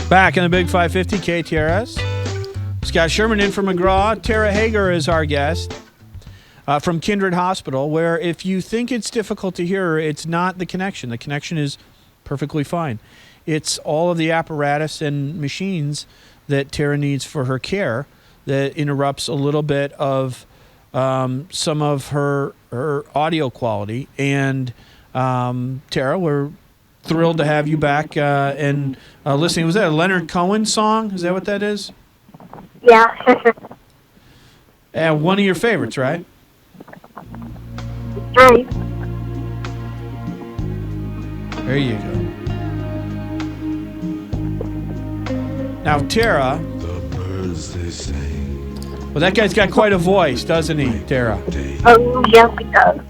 Back in the Big 550 KTRS. Scott Sherman in for McGraw. Tara Hagar is our guest from Kindred Hospital, where if you think it's difficult to hear her, it's not the connection. The connection is perfectly fine. It's all of the apparatus and machines that Tara needs for her care that interrupts a little bit of some of her audio quality. And Tara, we're thrilled to have you back and listening. Was that a Leonard Cohen song? Is that what that is? Yeah. And one of your favorites, right? Right. There you go. Now, Tara. Well, that guy's got quite a voice, doesn't he, Tara? Oh, yes, he does.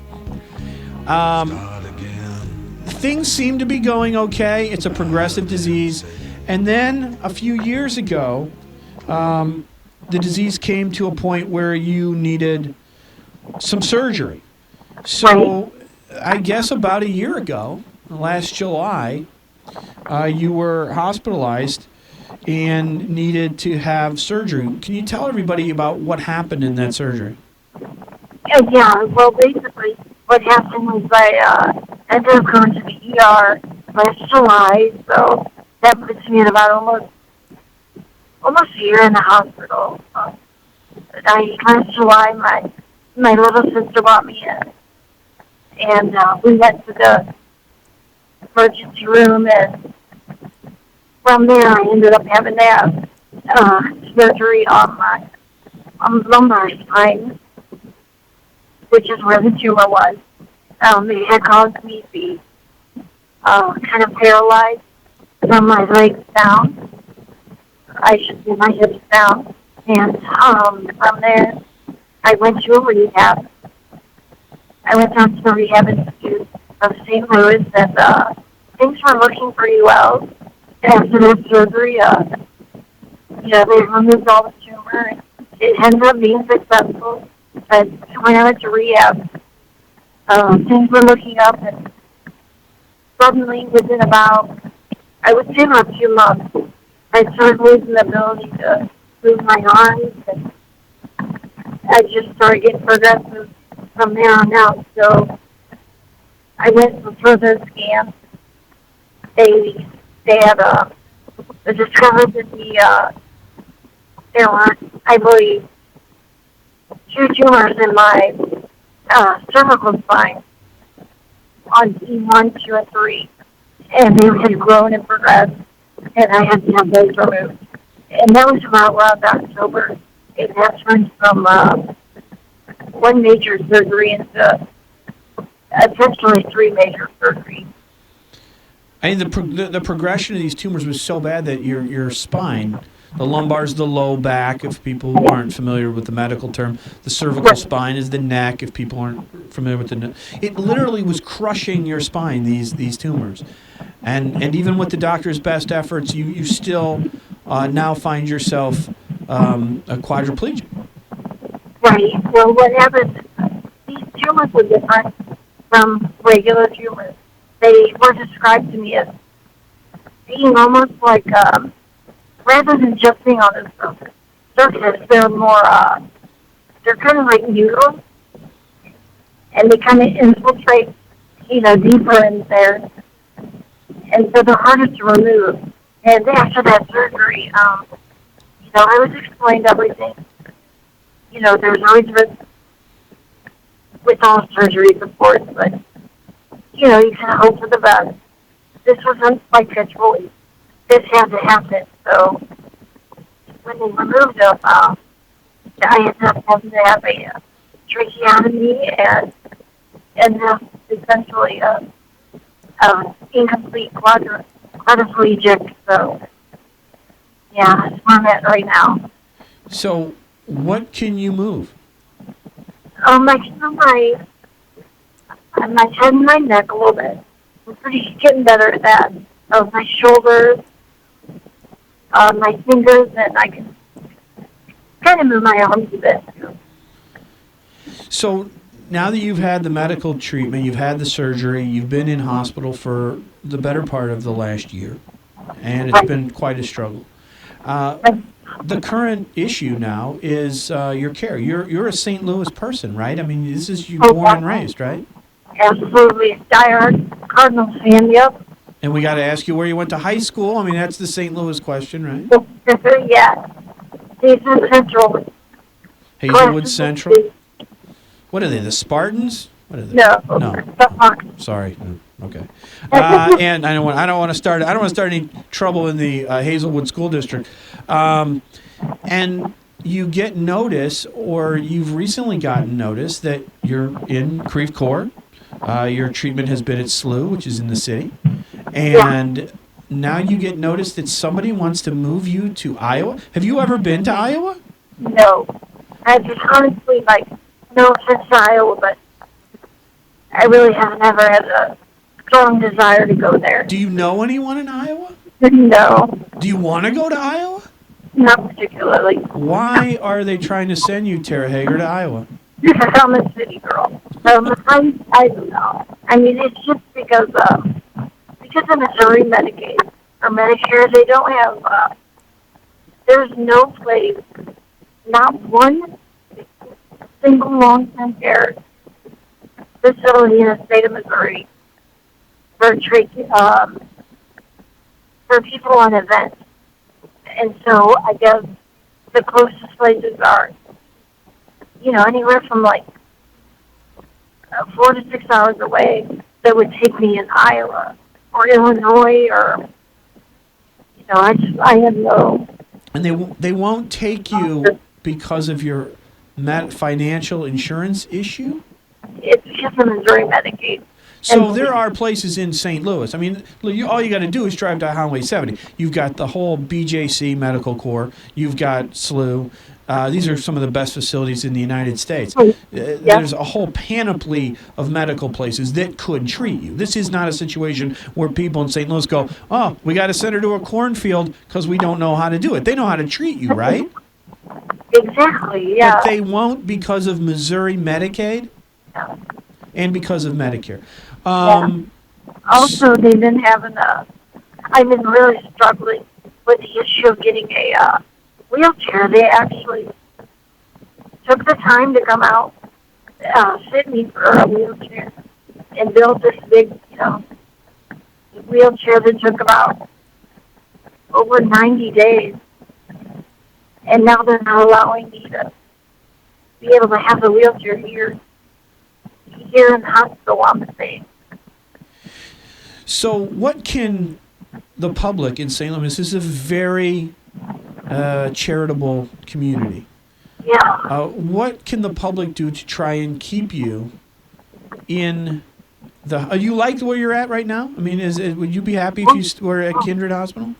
Things seem to be going okay. It's a progressive disease. And then a few years ago, the disease came to a point where you needed some surgery. So I guess about a year ago, last July, you were hospitalized and needed to have surgery. Can you tell everybody about what happened in that surgery? Yeah, well, basically, what happened was I ended up going to the ER last July, so that puts me in about almost a year in the hospital. Last July, my little sister brought me in, and we went to the emergency room, and from there I ended up having to have surgery on my lumbar spine, which is where the tumor was. It had caused me to be kind of paralyzed from my legs down. I should say my hips down. And from there, I went to a rehab. I went down to the Rehab Institute of St. Louis, and things were looking pretty well. After that surgery, they removed all the tumor. It ended up being successful. But when I went to rehab, things were looking up, and suddenly, within about, I would say about 2 months, I started losing the ability to move my arms, and I just started getting progressive from there on out. So I went for further scans. They had they discovered that there were, I believe, 2 tumors in my cervical spine on E1, 2, and 3. And they had grown and progressed, and I had to have those removed. And that was about around October. And that turned from one major surgery into essentially 3 major surgeries. I mean, the progression of these tumors was so bad that your spine, the lumbar is the low back, if people aren't familiar with the medical term. The cervical spine is the neck, if people aren't familiar with the neck. It literally was crushing your spine, these tumors. And even with the doctor's best efforts, you still now find yourself a quadriplegic. Right. Well, what happened, these tumors were different from regular tumors. They were described to me as being almost like, rather than just being on the surface, they're more, they're kind of like noodles, and they kind of infiltrate, deeper in there, and so they're harder to remove. And after that surgery, I was explained everything. There's always risk with all surgeries, of course, but, you kind of hope for the best. This wasn't like a choice. This had to happen. So when they removed them, I ended up having to have a tracheotomy and essentially incomplete quadriplegic. So, yeah, that's where I'm at right now. So what can you move? I can move my head and my neck a little bit. I'm getting better at that. My shoulders, my fingers, and I can kind of move my arms a bit. So now that you've had the medical treatment, you've had the surgery, you've been in hospital for the better part of the last year, and it's been quite a struggle. The current issue now is your care. You're a St. Louis person, right? I mean, this is you born and raised, right? Absolutely. Diehard Cardinals fan, yep. And we got to ask you where you went to high school. I mean, that's the St. Louis question, right? Yeah. Hazelwood Central. Hazelwood Central. What are they? The Spartans? What are they? No. Sorry. No. Okay. And I don't want to start any trouble in the Hazelwood School District. And you get notice, or you've recently gotten notice that you're in Creve Coeur. Your treatment has been at SLU, which is in the city, and now you get notice that somebody wants to move you to Iowa. Have you ever been to Iowa? No. I just honestly, no offense to Iowa, but I really haven't ever had a strong desire to go there. Do you know anyone in Iowa? No. Do you want to go to Iowa? Not particularly. Why are they trying to send you, Tara Hagar, to Iowa? I'm a city girl. I don't know. I mean, it's just because of Missouri Medicaid or Medicare, they don't have, there's no place, not one single long-term care facility in the state of Missouri for people on events. And so I guess the closest places are, anywhere from 4 to 6 hours away that would take me in Iowa or Illinois or, I have no. And they won't take you because of your financial insurance issue? It's just a Missouri Medicaid. So there are places in St. Louis. I mean, all you got to do is drive to Highway 70. You've got the whole BJC Medical Corps. You've got SLU. These are some of the best facilities in the United States. There's a whole panoply of medical places that could treat you. This is not a situation where people in St. Louis go, oh, we got to send her to a cornfield because we don't know how to do it. They know how to treat you, right? Exactly, yeah. But they won't because of Missouri Medicaid and because of Medicare. Also, they've been I've been really struggling with the issue of getting a wheelchair. They actually took the time to come out, fit me for a wheelchair, and build this big, wheelchair that took about over 90 days. And now they're not allowing me to be able to have the wheelchair here in the hospital on the same. So what can the public in St. Louis, this is a very charitable community. Yeah. What can the public do to try and keep you in the... you like where you're at right now? I mean, would you be happy if you were at Kindred Hospital?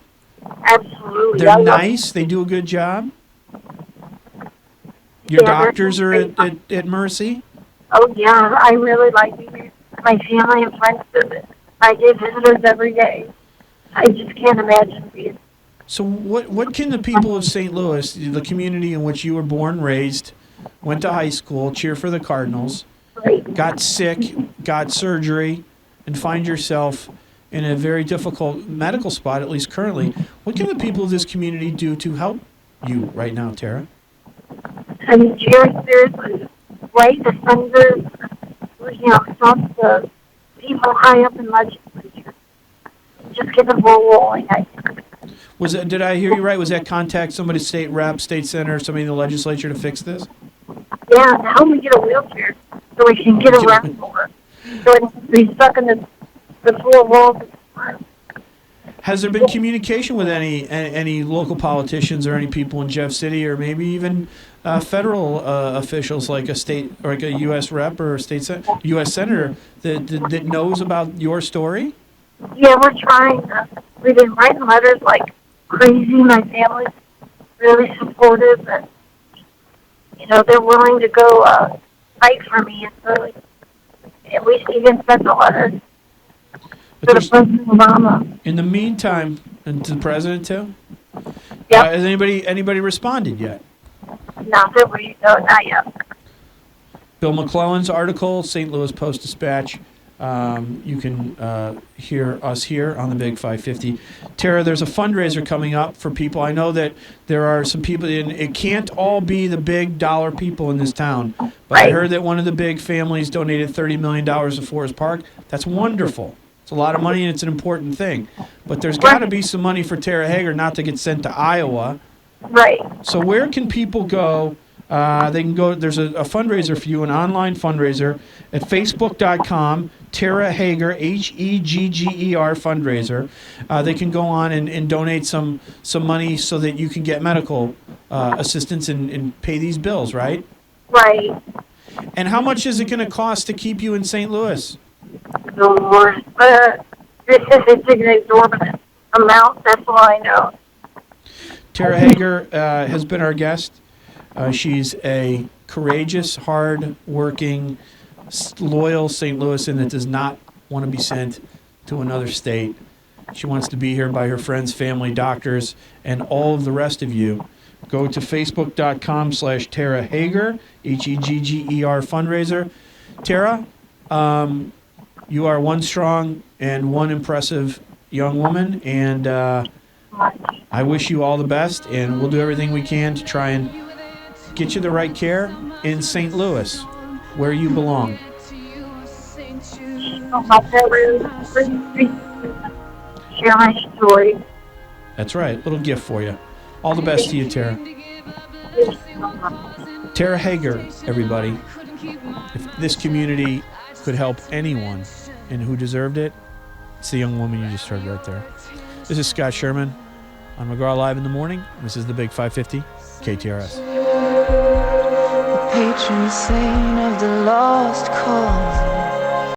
Absolutely. They're nice. They do a good job. Your doctors are at Mercy? Oh, yeah. I really like being here. My family and friends visit. I get visitors every day. I just can't imagine being. So what can the people of St. Louis, the community in which you were born, raised, went to high school, cheer for the Cardinals, got sick, got surgery, and find yourself in a very difficult medical spot, at least currently, what can the people of this community do to help you right now, Tara? I mean, Jerry, seriously, right? The senators, talk to people high up in legislature. Just get the ball rolling, I think. Did I hear you right? Was that contact somebody, state rep, state senator, somebody in the legislature to fix this? Yeah, to help me get a wheelchair so we can get around more. So I don't be stuck in the four walls of the room. Has there been communication with any local politicians or any people in Jeff City or maybe even federal officials like a state or like a U.S. rep or a U.S. senator that knows about your story? Yeah, we're trying. We've been writing letters like crazy. My family's really supportive, and they're willing to go fight for me. And so, at least even sent a letter to President Obama. In the meantime, and to the president too. Yep. Has anybody responded yet? Not that we know, not yet. Bill McClellan's article, St. Louis Post-Dispatch. you can hear us here on the Big 550. Tara, there's a fundraiser coming up for people. I know that there are some people, and it can't all be the big dollar people in this town, but I heard that one of the big families donated $30 million to Forest Park. That's wonderful. It's a lot of money, and it's an important thing. But there's got to be some money for Tara Hagar not to get sent to Iowa. Right. So where can people go? They can go, there's a fundraiser for you, an online fundraiser at facebook.com, Tara Hagar, Hegger fundraiser. They can go on and donate some money so that you can get medical assistance and pay these bills, right? Right. And how much is it going to cost to keep you in St. Louis? Lord. It's an exorbitant amount, that's all I know. Tara Hagar has been our guest. She's a courageous, hard-working, loyal St. Louisan that does not want to be sent to another state. She wants to be here by her friends, family, doctors, and all of the rest of you. Go to facebook.com/Tara Hagar, Hegger fundraiser. Tara, you are one strong and one impressive young woman, and I wish you all the best, and we'll do everything we can to try and get you the right care in St. Louis, where you belong. Share my story. That's right. Little gift for you. All the best to you, Tara. Tara Hagar, everybody. If this community could help anyone and who deserved it, it's the young woman you just heard right there. This is Scott Sherman on McGraw Live in the Morning. This is the Big 550, KTRS. Patron saint of the lost cause.